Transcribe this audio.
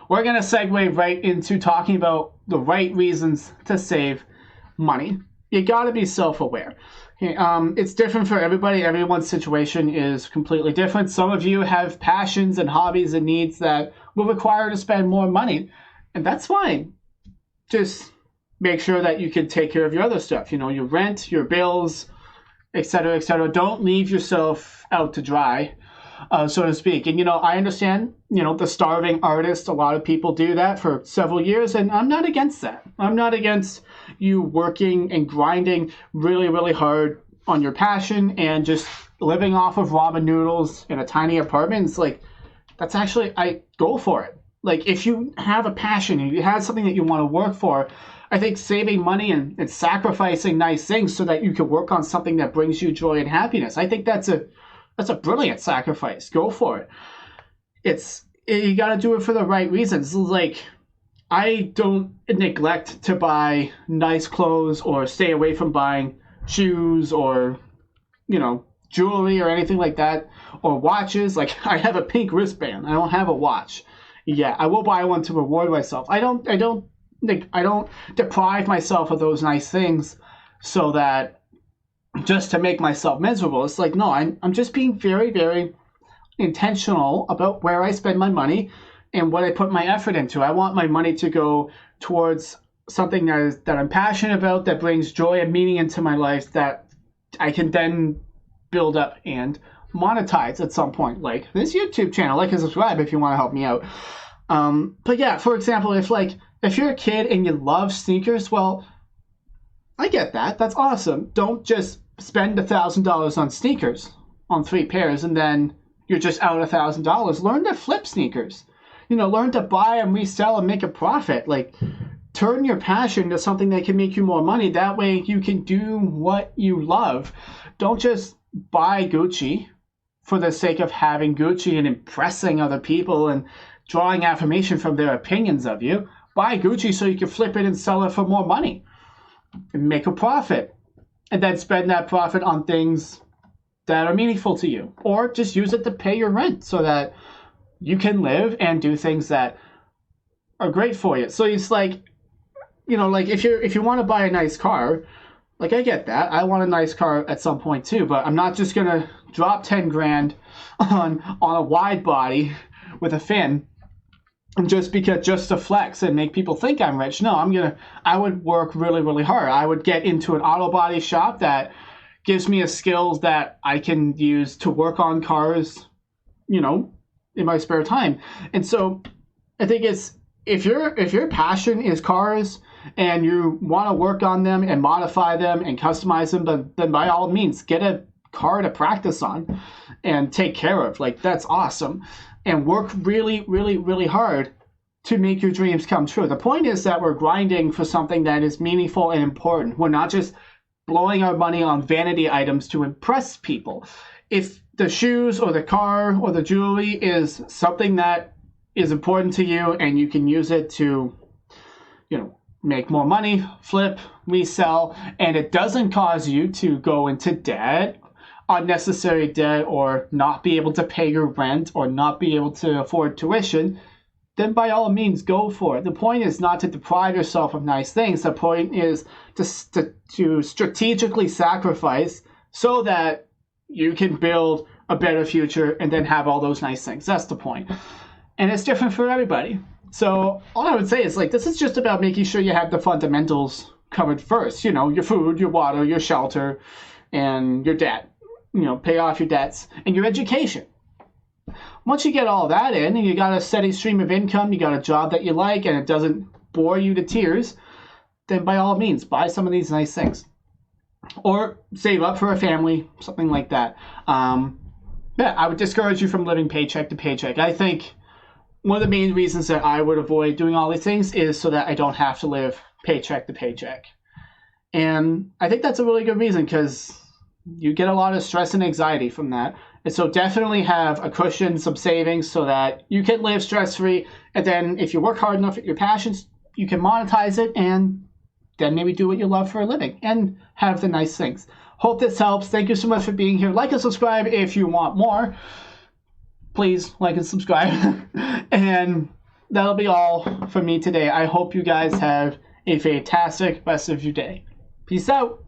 we're going to segue right into talking about the right reasons to save money. You got to be self-aware. It's different for everybody. Everyone's situation is completely different. Some of you have passions and hobbies and needs that will require to spend more money, and that's fine. Just make sure that you can take care of your other stuff, your rent, your bills, etc., etc. Don't leave yourself out to dry, so to speak. And, I understand, the starving artist, a lot of people do that for several years, and I'm not against that. I'm not against you working and grinding really, really hard on your passion and just living off of ramen noodles in a tiny apartment. It's like, that's actually, I go for it. Like, if you have a passion and you have something that you want to work for, I think saving money and sacrificing nice things so that you can work on something that brings you joy and happiness, I think that's a brilliant sacrifice. Go for it. You got to do it for the right reasons. Like, I don't neglect to buy nice clothes or stay away from buying shoes or, jewelry or anything like that, or watches. Like, I have a pink wristband. I don't have a watch. Yeah, I will buy one to reward myself. I don't deprive myself of those nice things so that just to make myself miserable. It's like, no, I'm just being very, very intentional about where I spend my money and what I put my effort into. I want my money to go towards something that I'm passionate about, that brings joy and meaning into my life, that I can then build up and monetize at some point, like this YouTube channel. Like and subscribe if you want to help me out. But yeah, for example, if you're a kid and you love sneakers, well, I get that. That's awesome. Don't just spend $1,000 on sneakers, on 3 pairs, and then you're just out $1,000. Learn to flip sneakers. Learn to buy and resell and make a profit. Like, turn your passion to something that can make you more money. That way you can do what you love. Don't just buy Gucci for the sake of having Gucci and impressing other people and drawing affirmation from their opinions of you. Buy Gucci so you can flip it and sell it for more money and make a profit. And then spend that profit on things that are meaningful to you. Or just use it to pay your rent so that you can live and do things that are great for you. So it's like, like if you want to buy a nice car, like, I get that. I want a nice car at some point too, but I'm not just going to drop 10 grand on a wide body with a fin just to flex and make people think I'm rich. No, I would work really, really hard. I would get into an auto body shop that gives me a skills that I can use to work on cars, in my spare time. And so I think if your passion is cars and you want to work on them and modify them and customize them, then by all means, get a car to practice on and take care of. Like, that's awesome. And work really, really, really hard to make your dreams come true. The point is that we're grinding for something that is meaningful and important. We're not just blowing our money on vanity items to impress people. If the shoes or the car or the jewelry is something that is important to you and you can use it to, make more money, flip, resell, and it doesn't cause you to go into debt, unnecessary debt, or not be able to pay your rent or not be able to afford tuition, then by all means go for it. The point is not to deprive yourself of nice things. The point is to strategically sacrifice so that you can build a better future and then have all those nice things. That's the point. And it's different for everybody. So all I would say is, like, this is just about making sure you have the fundamentals covered first. Your food, your water, your shelter, and your debt. Pay off your debts and your education. Once you get all that in and you got a steady stream of income, you got a job that you like and it doesn't bore you to tears, then by all means, buy some of these nice things. Or save up for a family, something like that. I would discourage you from living paycheck to paycheck. I think one of the main reasons that I would avoid doing all these things is so that I don't have to live paycheck to paycheck. And I think that's a really good reason, because you get a lot of stress and anxiety from that. And so definitely have a cushion, some savings, so that you can live stress-free. And then if you work hard enough at your passions, you can monetize it and then maybe do what you love for a living and have the nice things. Hope this helps. Thank you so much for being here. Like and subscribe if you want more. Please like and subscribe. And that'll be all for me today. I hope you guys have a fantastic rest of your day. Peace out.